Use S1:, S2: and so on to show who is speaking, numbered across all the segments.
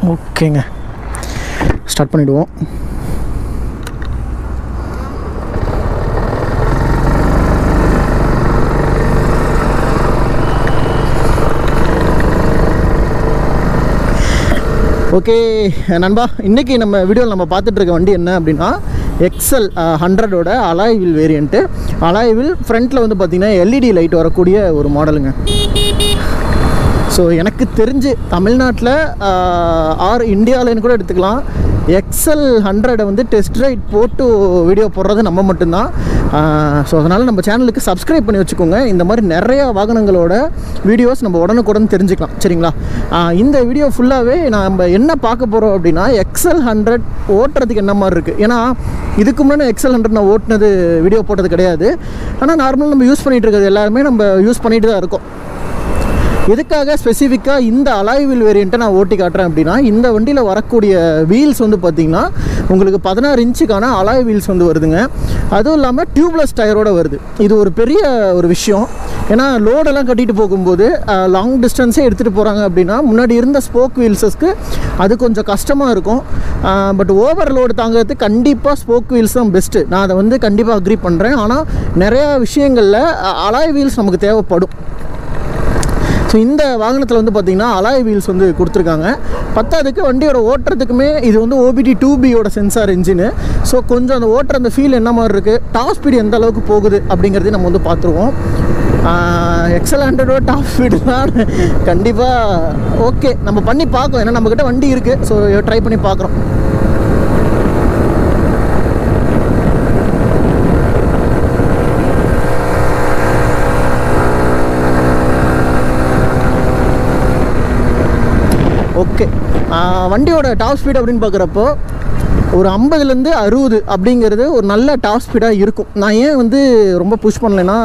S1: ஓகேங்க, ஸ்டார்ட் பண்ணிவிடுவோம். ஓகே நண்பா, இன்றைக்கி நம்ம வீடியோவில் நம்ம பார்த்துட்ருக்க வண்டி என்ன அப்படின்னா XL 100ஓட alloy wheel variant. Alloy wheel ஃப்ரண்ட்டில் வந்து பார்த்திங்கன்னா LED லைட் வரக்கூடிய ஒரு மாடலுங்க. ஸோ எனக்கு தெரிஞ்சு தமிழ்நாட்டில் ஆர் இந்தியாவில்னு கூட எடுத்துக்கலாம், XL 100 வந்து டெஸ்ட் ரைட் போட்டு வீடியோ போடுறது நம்ம மட்டும்தான். ஸோ அதனால் நம்ம சேனலுக்கு சப்ஸ்கிரைப் பண்ணி வச்சுக்கோங்க. இந்த மாதிரி நிறையா வாகனங்களோட வீடியோஸ் நம்ம உடனுக்குடன் தெரிஞ்சுக்கலாம், சரிங்களா? இந்த வீடியோ ஃபுல்லாகவே நம்ம என்ன பார்க்க போகிறோம் அப்படின்னா XL 100 ஓட்டுறதுக்கு என்ன மாதிரி இருக்குது. ஏன்னா இதுக்கு முன்னாடி XL 100 நான் ஓட்டினது வீடியோ போட்டது கிடையாது. ஆனால் நார்மலாக நம்ம யூஸ் பண்ணிகிட்டு இருக்கிறது எல்லாருமே நம்ம யூஸ் பண்ணிட்டு தான் இருக்கோம். எதுக்காக ஸ்பெசிஃபிக்காக இந்த அலாய் வீல் வேரியண்ட்டை நான் ஓட்டி காட்டுறேன் அப்படின்னா, இந்த வண்டியில் வரக்கூடிய வீல்ஸ் வந்து பார்த்திங்கன்னா உங்களுக்கு 16 இன்ச்சுக்கான அலாய் வீல்ஸ் வந்து வருதுங்க. அதுவும் இல்லாமல் டியூப்லெஸ் டயரோடு வருது. இது ஒரு பெரிய ஒரு விஷயம். ஏன்னா லோடெல்லாம் கட்டிட்டு போகும்போது லாங் டிஸ்டன்ஸே எடுத்துகிட்டு போகிறாங்க அப்படின்னா முன்னாடி இருந்த ஸ்போக் வீல்ஸஸ்க்கு அது கொஞ்சம் கஷ்டமாக இருக்கும். பட் ஓவர் லோடு தாங்கிறதுக்கு கண்டிப்பாக ஸ்போக் வீல்ஸ் தான் பெஸ்ட்டு. நான் அதை வந்து கண்டிப்பாக அக்ரி பண்ணுறேன். ஆனால் நிறையா விஷயங்களில் அலாய் வீல்ஸ் நமக்கு தேவைப்படும். ஸோ இந்த வாகனத்தில் வந்து பார்த்திங்கன்னா அலாய் வீல்ஸ் வந்து கொடுத்துருக்காங்க. பத்தாவதுக்கு வண்டியோட ஓட்டுறதுக்குமே இது வந்து OBD 2Bயோட சென்சார் இன்ஜினு. ஸோ கொஞ்சம் அந்த ஓட்டுற அந்த ஃபீல் என்ன மாதிரி இருக்குது, டாப் ஸ்பீடு எந்த அளவுக்கு போகுது அப்படிங்கிறதையும் நம்ம வந்து பார்த்துருவோம். XL 100ஓட டாப் ஸ்பீடுலாம் கண்டிப்பாக ஓகே நம்ம பண்ணி பார்க்கலாம். ஏன்னா நம்மக்கிட்ட வண்டி இருக்குது. ஸோ ட்ரை பண்ணி பார்க்குறோம். ஓகே, வண்டியோட டாப் ஸ்பீட் அப்படின்னு பார்க்குறப்போ ஒரு 50லேருந்து 60 அப்படிங்கிறது ஒரு நல்ல டாப் ஸ்பீடாக இருக்கும். நான் ஏன் வந்து ரொம்ப புஷ் பண்ணலைன்னா,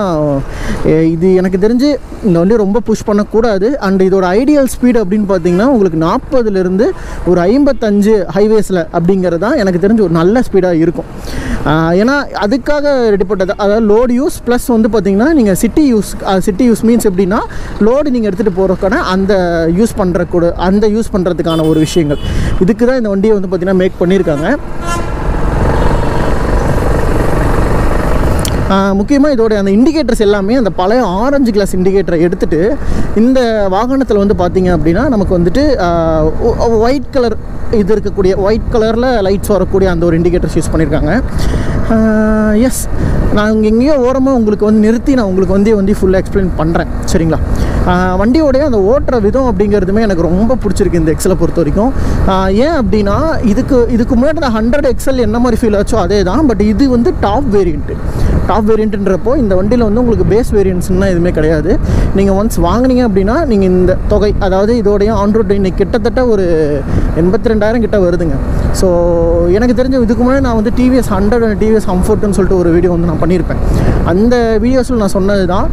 S1: இது எனக்கு தெரிஞ்சு இந்த வண்டி ரொம்ப புஷ் பண்ணக்கூடாது. அண்ட் இதோட ஐடியல் ஸ்பீடு அப்படின்னு பார்த்தீங்கன்னா உங்களுக்கு 40லேருந்து ஒரு 55 ஹைவேஸில் அப்படிங்கிறது தான் எனக்கு தெரிஞ்சு ஒரு நல்ல ஸ்பீடாக இருக்கும். ஏன்னா அதுக்காக ரெடிப்பட்டது. அதாவது லோடு யூஸ் ப்ளஸ் வந்து பார்த்திங்கன்னா நீங்கள் சிட்டி யூஸ் மீன்ஸ் எப்படின்னா லோடு நீங்கள் எடுத்துகிட்டு போகிறதுக்கான அந்த யூஸ் பண்ணுறதுக்கான ஒரு விஷயங்கள். இதுக்கு தான் இந்த வண்டியை வந்து பார்த்திங்கன்னா மேக் பண்ணியிருக்காங்க. முக்கியமாக இதோட அந்த இண்டிகேட்டர்ஸ் எல்லாமே அந்த பழைய ஆரஞ்சு கிளாஸ் இண்டிகேட்டரை எடுத்துகிட்டு இந்த வாகனத்தில் வந்து பார்த்திங்க அப்படின்னா நமக்கு வந்துட்டு ஒயிட் கலர் இது இருக்கக்கூடிய ஒயிட் கலரில் லைட்ஸ் வரக்கூடிய அந்த ஒரு இண்டிகேட்டர்ஸ் யூஸ் பண்ணியிருக்காங்க. எஸ், நான் இங்கே எங்கேயோ ஓரமாக உங்களுக்கு வந்து நிறுத்தி நான் உங்களுக்கு வந்து ஃபுல்லாக எக்ஸ்பிளைன் பண்ணுறேன், சரிங்களா? வண்டியோடைய அந்த ஓட்டுற விதம் அப்படிங்கிறதுமே எனக்கு ரொம்ப பிடிச்சிருக்கு இந்த XL பொறுத்த வரைக்கும். ஏன் அப்படின்னா இதுக்கு முன்னாடி நான் 100 XL என்ன மாதிரி ஃபீல் ஆச்சோ அதே தான். பட் இது வந்து டாப் வேரியண்ட்டுன்றப்போ இந்த வண்டியில் வந்து உங்களுக்கு பேஸ் வேரியன்ட்ஸ்னால் எதுவுமே கிடையாது. நீங்கள் ஒன்ஸ் வாங்கினீங்க அப்படின்னா நீங்கள் இந்த தொகை, அதாவது இதோடைய ஆன்ரோட் இன்னைக்கு கிட்டத்தட்ட ஒரு 82,000 கிட்ட வருதுங்க. ஸோ எனக்கு தெரிஞ்ச இதுக்கு முன்னாடி நான் வந்து TVS 100 TVS கம்ஃபர்ட்னு சொல்லிட்டு ஒரு வீடியோ வந்து நான் பண்ணியிருப்பேன். அந்த வீடியோஸில் நான் சொன்னது தான்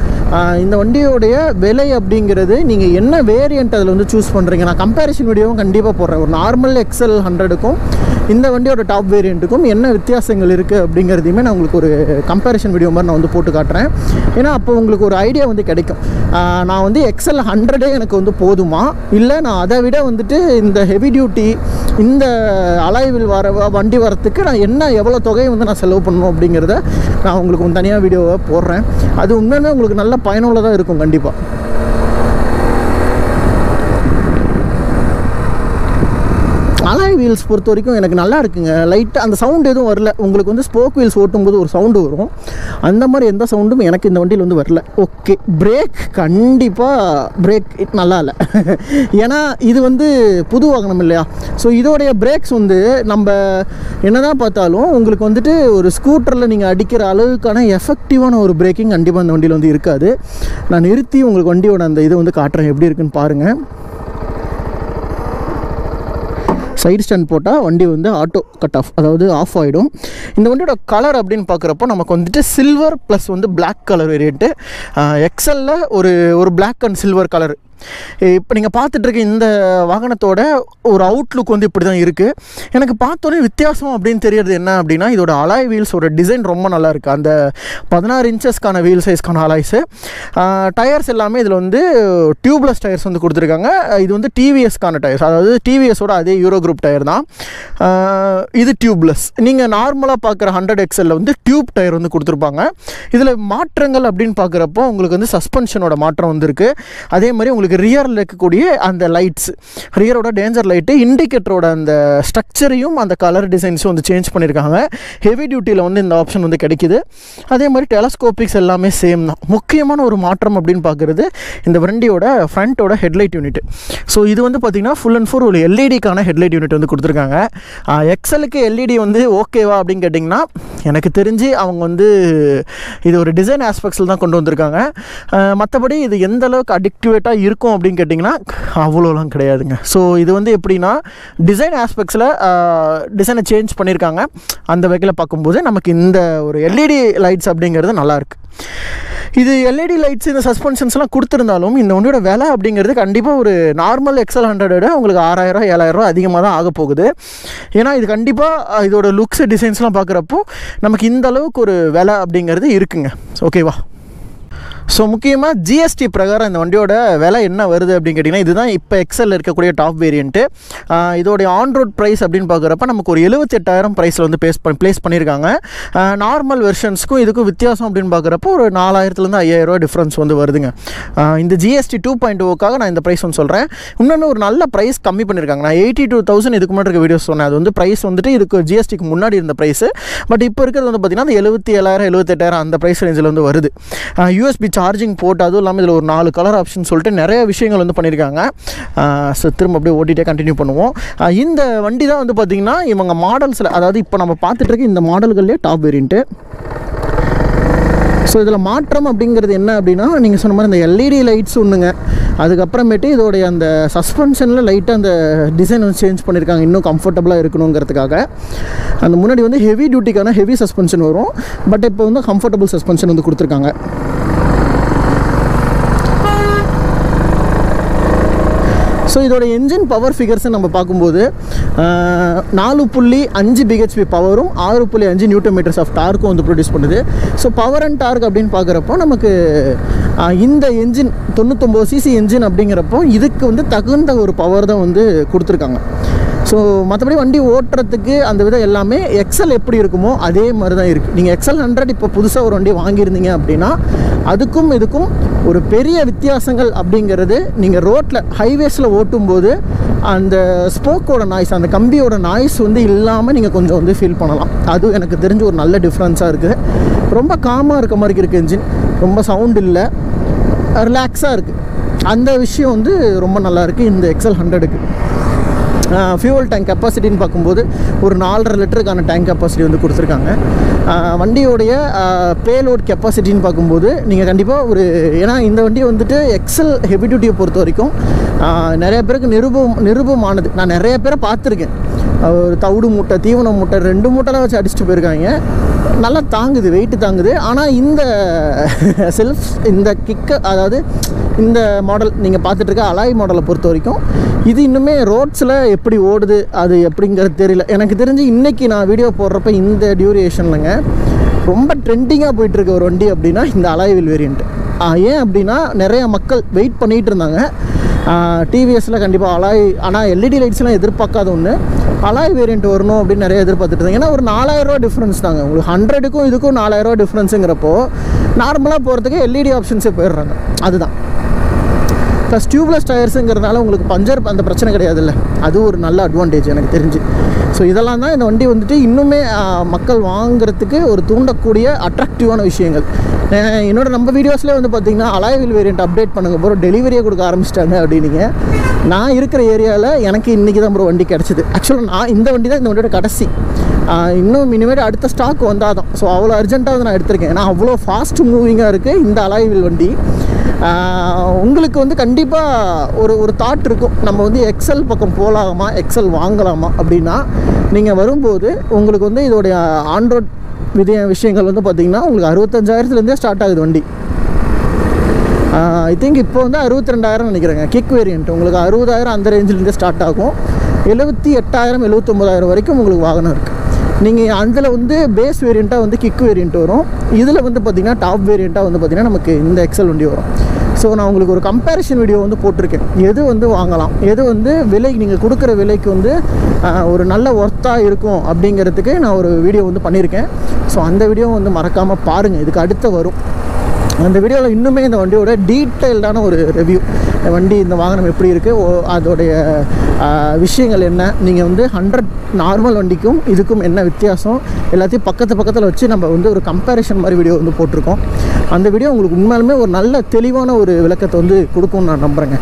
S1: இந்த வண்டியோடைய விலை அப்படிங்கிறது நீங்கள் என்ன வேரியண்ட் அதில் வந்து சூஸ் பண்ணுறீங்க. நான் கம்பேரிசன் வீடியோவும் கண்டிப்பாக போடுறேன். ஒரு நார்மல் XL 100க்கும் இந்த வண்டியோட டாப் வேரியண்ட்டுக்கும் என்ன வித்தியாசங்கள் இருக்குது அப்படிங்கிறதையுமே நான் உங்களுக்கு ஒரு கம்பேரிசன் வீடியோ மாதிரி நான் வந்து போட்டு காட்டுறேன். ஏன்னா அப்போ உங்களுக்கு ஒரு ஐடியா வந்து கிடைக்கும். நான் வந்து XL 100 எனக்கு வந்து போதுமா, இல்லை நான் அதை விட வந்துட்டு இந்த ஹெவி டியூட்டி இந்த அலாய்வில் வண்டி வரத்துக்கு நான் என்ன எவ்வளோ தொகையை வந்து நான் செலவு பண்ணணும் அப்படிங்கிறத நான் உங்களுக்கு தனியாக வீடியோவை போடுறேன். அது உண்மையுமே உங்களுக்கு நல்ல பயனுள்ளதாக இருக்கும் கண்டிப்பாக. அலாய் வீல்ஸ் பொறுத்த வரைக்கும் எனக்கு நல்லா இருக்குங்க. லைட்டாக அந்த சவுண்டு எதுவும் வரல. உங்களுக்கு வந்து ஸ்போக் வீல்ஸ் ஓட்டும்போது ஒரு சவுண்டு வரும், அந்த மாதிரி எந்த சவுண்டும் எனக்கு இந்த வண்டியில் வந்து வரல. ஓகே, பிரேக் கண்டிப்பாக பிரேக் நல்லா இல்லை. ஏன்னா இது வந்து புது வாகனம் இல்லையா. ஸோ இதோடைய பிரேக்ஸ் வந்து நம்ம என்னதான் பார்த்தாலும் உங்களுக்கு வந்துட்டு ஒரு ஸ்கூட்டரில் நீங்கள் அடிக்கிற அளவுக்கான எஃபெக்டிவான ஒரு பிரேக்கிங் கண்டிப்பாக இந்த வண்டியில் வந்து இருக்காது. நான் நிறுத்தி உங்களுக்கு வண்டியோட அந்த இதை வந்து காட்டுறேன் எப்படி இருக்குன்னு பாருங்கள். சைடு ஸ்டாண்ட் போட்டால் வண்டி வந்து ஆட்டோ கட் ஆஃப், அதாவது ஆஃப் ஆகிடும். இந்த வண்டியோட கலர் அப்படின்னு பார்க்குறப்போ நமக்கு வந்துட்டு சில்வர் ப்ளஸ் வந்து பிளாக் கலர் வேரியண்ட்டு. XLல ஒரு பிளாக் அண்ட் சில்வர் கலர் இப்போ நீங்கள் பார்த்துட்ருக்க இந்த வாகனத்தோட ஒரு அவுட்லுக் வந்து இப்படி தான் இருக்குது. எனக்கு பார்த்தோன்னே வித்தியாசம் அப்படின்னு தெரியறது என்ன அப்படின்னா, இதோட அலாய் வீல்ஸோட டிசைன் ரொம்ப நல்லா இருக்குது. அந்த 16 இன்ச்சஸ்க்கான வீல் சைஸ்க்கான அலாய்ஸு. டயர்ஸ் எல்லாமே இதில் வந்து டியூப்லெஸ் டயர்ஸ் வந்து கொடுத்துருக்காங்க. இது வந்து டிவிஎஸ்க்கான டயர்ஸ், அதாவது டிவிஎஸோட அதே யூரோ குரூப் டயர் தான். இது டியூப்லெஸ். நீங்கள் நார்மலாக பார்க்குற 100XL வந்து டியூப் டயர் வந்து கொடுத்துருப்பாங்க. இதில் மாற்றங்கள் அப்படின்னு பார்க்குறப்போ உங்களுக்கு வந்து சஸ்பென்ஷனோட மாற்றம் வந்துருக்கு. அதே மாதிரி உங்களுக்கு ரியரில் இருக்கக்கூடிய அந்த லைட்ஸ், ரியரோட டேஞ்சர் லைட்டு, இண்டிகேட்டரோட அந்த ஸ்ட்ரக்சரையும் அந்த கலர் டிசைன்ஸும் வந்து சேஞ்ச் பண்ணியிருக்காங்க. ஹெவி டியூட்டியில் வந்து இந்த ஆப்ஷன் வந்து கிடைக்குது. அதே மாதிரி டெலஸ்கோபிக்ஸ் எல்லாமே சேம் தான். முக்கியமான ஒரு மாற்றம் அப்படின்னு பார்க்குறது இந்த வண்டியோட ஃப்ரண்ட்டோட ஹெட்லைட் யூனிட். ஸோ இது வந்து பார்த்திங்கன்னா ஃபுல் அண்ட் ஃபுல் ஒரு எல்இடிக்கான ஹெட்லைட் யூனிட் வந்து கொடுத்துருக்காங்க. எக்ஸலுக்கு எல்இடி வந்து ஓகேவா அப்படின்னு கேட்டிங்கன்னா, எனக்கு தெரிஞ்சு அவங்க வந்து இது ஒரு டிசைன் ஆஸ்பெக்ட்ஸில் தான் கொண்டு வந்திருக்காங்க. மற்றபடி இது எந்த அளவுக்கு அடிக்டிவேட்டாக இருக்கும் அப்படின்னு கேட்டிங்கன்னா அவ்வளோலாம் கிடையாதுங்க. ஸோ இது வந்து எப்படின்னா டிசைன் ஆஸ்பெக்ட்ஸில் டிசைனை சேஞ்ச் பண்ணியிருக்காங்க. அந்த வகையில் பார்க்கும்போது நமக்கு இந்த ஒரு எல்இடி லைட்ஸ் அப்படிங்கிறது நல்லாயிருக்கு. இது எல்இடி லைட்ஸ் இந்த சஸ்பென்ஷன்ஸ்லாம் கொடுத்துருந்தாலும் இந்த ஒன்றோட விலை அப்படிங்கிறது கண்டிப்பாக ஒரு நார்மல் XL 100 உங்களுக்கு 6000 7000 அதிகமாக தான் ஆக போகுது. ஏன்னா இது கண்டிப்பாக இதோட லுக்ஸ் டிசைன்ஸ்லாம் பார்க்குறப்போ நமக்கு இந்த அளவுக்கு ஒரு விலை அப்படிங்கிறது இருக்குங்க. ஓகேவா? ஸோ முக்கியமாக ஜிஎஸ்டி பிரகாரம் இந்த வண்டியோட விலை என்ன வருது அப்படின்னு கேட்டிங்கன்னா, இதுதான் இப்போ எக்ஸலில் இருக்கக்கூடிய டாப் வேரியண்ட்டு. இதோடைய ஆன் ரோட் ப்ரைஸ் அப்படின்னு பார்க்குறப்ப நமக்கு ஒரு 78,000 ப்ரைஸில் வந்து ப்ளேஸ் பண்ணியிருக்காங்க. நார்மல் வெர்ஷன்ஸ்க்கும் இதுக்கும் வித்தியாசம் அப்படின்னு பார்க்குறப்போ ஒரு 4000லேருந்து 5000 டிஃப்ரென்ஸ் வந்து வருதுங்க. இந்த ஜிஎஸ்டி 2.0க்காக நான் இந்த ப்ரைஸ் வந்து சொல்கிறேன். இன்னொன்று ஒரு நல்ல ப்ரைஸ் கம்மி பண்ணியிருக்காங்க. நான் 82,000 இதுக்கு முன்னாடி இருக்க வீடியோஸ் சொன்னேன். அது வந்து ப்ரைஸ் வந்துட்டு இதுக்கு ஜிஎஸ்டிக்கு முன்னாடி இருந்த ப்ரைஸு. பட் இப்போ இருக்கிறது வந்து பார்த்திங்கன்னா அந்த 77,000 78,000 அந்த ப்ரைஸ் ரேஞ்சில் வந்து வருது. யூஎஸ்பி சார்ஜிங் போர்ட், அதுவும் இல்லாமல் இதில் ஒரு 4 கலர் ஆப்ஷன் சொல்லிட்டு நிறைய விஷயங்கள் வந்து பண்ணியிருக்காங்க. ஸோ திரும்ப அப்படியே ஓட்டிகிட்டே கண்டினியூ பண்ணுவோம். இந்த வண்டி தான் வந்து பார்த்திங்கன்னா இவங்க மாடல்ஸில், அதாவது இப்போ நம்ம பார்த்துட்டு இருக்க இந்த மாடல்கள்லேயே டாப் வேரியண்ட்டு. ஸோ இதில் மாற்றம் அப்படிங்கிறது என்ன அப்படின்னா, நீங்கள் சொன்ன மாதிரி இந்த எல்இடி லைட்ஸ் ஒன்றுங்க. அதுக்கப்புறமேட்டு இதோடைய அந்த சஸ்பென்ஷனில் லைட்டாக அந்த டிசைன் வந்து சேஞ்ச் பண்ணியிருக்காங்க, இன்னும் கம்ஃபர்டபுளாக இருக்கணுங்கிறதுக்காக. அந்த முன்னாடி வந்து ஹெவி டியூட்டிக்கான ஹெவி சஸ்பென்ஷன் வரும். பட் இப்போ வந்து கம்ஃபர்டபுள் சஸ்பென்ஷன் வந்து கொடுத்துருக்காங்க. ஸோ இதோட என்ஜின் பவர் ஃபிகர்ஸை நம்ம பார்க்கும்போது 4.5 பிஹெச்பி பவரும் 6.5 நியூட்டன் மீட்டர்ஸ் ஆஃப் டார்க்கும் வந்து ப்ரொடியூஸ் பண்ணுது. ஸோ பவர் அண்ட் டார்க் அப்படின்னு பார்க்குறப்போ நமக்கு இந்த என்ஜின் 99 சிசி என்ஜின் அப்படிங்கிறப்போ இதுக்கு வந்து தகுந்த ஒரு பவர் தான் வந்து கொடுத்துருக்காங்க. ஸோ மற்றபடி வண்டி ஓட்டுறதுக்கு அந்த விதம் எல்லாமே எக்ஸல் எப்படி இருக்குமோ அதே மாதிரி தான் இருக்குது. நீங்கள் XL 100 இப்போ புதுசாக ஒரு வண்டி வாங்கியிருந்தீங்க அப்படின்னா அதுக்கும் இதுக்கும் ஒரு பெரிய வித்தியாசங்கள் அப்படிங்கிறது, நீங்கள் ரோட்டில் ஹைவேஸில் ஓட்டும்போது அந்த ஸ்போக்கோட நாய்ஸ், அந்த கம்பியோட நாய்ஸ் வந்து இல்லாமல் நீங்கள் கொஞ்சம் வந்து ஃபீல் பண்ணலாம். அது எனக்கு தெரிஞ்ச ஒரு நல்ல டிஃப்ரென்ஸாக இருக்குது. ரொம்ப காமாக இருக்க மாதிரி இருக்குது என்ஜின், ரொம்ப சவுண்ட் இல்லை, ரிலாக்ஸாக இருக்குது. அந்த விஷயம் வந்து ரொம்ப நல்லாயிருக்கு இந்த XL 100க்கு. ஃபியூவல் டேங்க் கெப்பாசிட்டின்னு பார்க்கும்போது ஒரு 4.5 லிட்டருக்கான டேங்க் கெப்பாசிட்டி வந்து கொடுத்துருக்காங்க. வண்டியோடைய பேலோட் கெப்பாசிட்டின்னு பார்க்கும்போது நீங்கள் கண்டிப்பாக ஒரு, ஏன்னா இந்த வண்டி வந்துட்டு எக்ஸல் ஹெவி டியூட்டியை பொறுத்த வரைக்கும் நிறைய பேருக்கு நிருபமானது. நான் நிறைய பேரை பார்த்துருக்கேன், ஒரு தவிடு மூட்டை, தீவன மூட்டை 2 மூட்டைலாம் வச்சு அடிச்சுட்டு போயிருக்காங்க. நல்லா தாங்குது, வெயிட்டு தாங்குது. ஆனால் இந்த செல்ஃப், இந்த கிக்கு, அதாவது இந்த மாடல் நீங்கள் பார்த்துட்ருக்க அலாய் மாடலை பொறுத்த வரைக்கும் இது இன்னுமே ரோட்ஸில் எப்படி ஓடுது அது எப்படிங்கிறது தெரியல. எனக்கு தெரிஞ்சு இன்றைக்கி நான் வீடியோ போடுறப்ப இந்த டியூரேஷன்லங்க ரொம்ப ட்ரெண்டிங்காக போயிட்டுருக்க ஒரு வண்டி அப்படின்னா இந்த அலாய் வீல் வேரியண்ட்டு. ஏன் அப்படின்னா நிறைய மக்கள் வெயிட் பண்ணிகிட்டு இருந்தாங்க. டிவிஎஸில் கண்டிப்பாக அலாய், ஆனால் எல்இடி லைட்ஸ்லாம் எதிர்பார்க்காத ஒன்று, அலாய் வேரியண்ட் வரணும் அப்படின்னு நிறைய எதிர்பார்த்துட்டு இருந்தாங்க. ஏன்னா ஒரு 4000 டிஃப்ரென்ஸ் தாங்க உங்களுக்கு, 100க்கும் இதுக்கும் 4000 டிஃப்ரென்ஸுங்கிறப்போ நார்மலாக போகிறதுக்கு எல்இடி ஆப்ஷன்ஸே போயிடுறாங்க. அதுதான் ப்ளஸ் டியூப்லெஸ் டயர்ஸுங்கிறதுனால உங்களுக்கு பஞ்சர் அந்த பிரச்சனை கிடையாதுல்ல, அது ஒரு நல்ல அட்வான்டேஜ் எனக்கு தெரிஞ்சு. ஸோ இதெல்லாம் தான் இந்த வண்டி வந்துட்டு இன்னுமே மக்கள் வாங்குறதுக்கு ஒரு தூண்டக்கூடிய அட்ராக்டிவான விஷயங்கள். என்னோட நம்ம வீடியோஸ்லேயே வந்து பார்த்திங்கன்னா அலாய் வீல் வேரியண்ட் அப்டேட் பண்ணுங்க ப்ரோ, டெலிவரியே கொடுக்க ஆரம்பிச்சிட்டாங்க அப்படின்னீங்க. நான் இருக்கிற ஏரியாவில் எனக்கு இன்றைக்கி தான் ப்ரோ வண்டி கிடச்சிது. ஆக்சுவலாக நான் இந்த வண்டி தான் இந்த வண்டியோட கடைசி, இன்னும் இனிமேல் அடுத்த ஸ்டாக் வந்தால் தான். ஸோ அவ்வளோ அர்ஜென்ட்டாக வந்து நான் எடுத்திருக்கேன், ஏன்னா அவ்வளோ ஃபாஸ்ட் மூவிங்காக இருக்குது இந்த அலாய் வீல் வண்டி. உங்களுக்கு வந்து கண்டிப்பாக ஒரு தாட் இருக்கும், நம்ம வந்து எக்ஸல் பக்கம் போகலாமா, எக்ஸல் வாங்கலாமா அப்படின்னா. நீங்கள் வரும்போது உங்களுக்கு வந்து இதோடைய ஆன்ரோட் விஷயங்கள் வந்து பார்த்திங்கன்னா உங்களுக்கு 65,000லேருந்தே ஸ்டார்ட் ஆகுது வண்டி. ஐ திங்க் இப்போ வந்து 62,000 நினைக்கிறேங்க. கிக் வேரியண்ட் உங்களுக்கு 60,000 அந்த ரேஞ்சிலேருந்து ஸ்டார்ட் ஆகும். 78,000 79,000 வரைக்கும் உங்களுக்கு வாகனம் இருக்குது. நீங்கள் அதில் வந்து பேஸ் வேரியண்ட்டாக வந்து கிக் வேரியண்ட் வரும். இதில் வந்து பார்த்திங்கன்னா டாப் வேரியண்ட்டாக வந்து பார்த்திங்கன்னா நமக்கு இந்த எக்ஸல் வண்டி வரும். ஸோ நான் உங்களுக்கு ஒரு கம்பேரிஷன் வீடியோ வந்து போட்டிருக்கேன். எது வந்து வாங்கலாம், எது வந்து விலை நீங்கள் கொடுக்குற விலைக்கு வந்து ஒரு நல்ல ஒர்த்தாக இருக்கும் அப்படிங்கிறதுக்கு நான் ஒரு வீடியோ வந்து பண்ணியிருக்கேன். ஸோ அந்த வீடியோ வந்து மறக்காமல் பாருங்கள். இதுக்கு அடுத்து வரும் அந்த வீடியோவில் இன்னுமே இந்த வண்டியோட டீட்டெயில்டான ஒரு ரிவ்யூ, வண்டி இந்த வாகனம் எப்படி இருக்குது, அதோடைய விஷயங்கள் என்ன, நீங்கள் வந்து 100 நார்மல் வண்டிக்கும் இதுக்கும் என்ன வித்தியாசம், எல்லாத்தையும் பக்கத்தில் வச்சு நம்ம வந்து ஒரு கம்பேரிஷன் மாதிரி வீடியோ வந்து போட்டிருக்கோம். அந்த வீடியோ உங்களுக்கு உண்மையாலுமே ஒரு நல்ல தெளிவான ஒரு விளக்கத்தை வந்து கொடுக்கும்னு நான் நம்புகிறேங்க.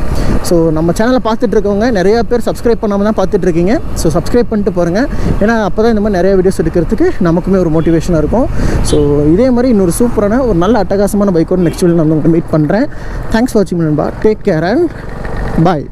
S1: ஸோ நம்ம சேனலை பார்த்துட்ருக்கவங்க நிறையா பேர் சப்ஸ்கிரைப் பண்ணாமல் தான் பார்த்துட்ருக்கீங்க. ஸோ சப்ஸ்கிரைப் பண்ணிட்டு பாருங்கள். ஏன்னா அப்போ தான் இந்த மாதிரி நிறைய வீடியோஸ் எடுக்கிறதுக்கு நமக்குமே ஒரு மோட்டிவேஷனாக இருக்கும். ஸோ இதே மாதிரி இன்னொரு சூப்பரான ஒரு நல்ல அட்டகாசமான பைக்கோட நெக்ஸ்ட் வீடியோ நான் உங்களை மீட் பண்ணுறேன். தேங்க்ஸ் ஃபார் வாட்சிங் நண்பா. Take care and bye.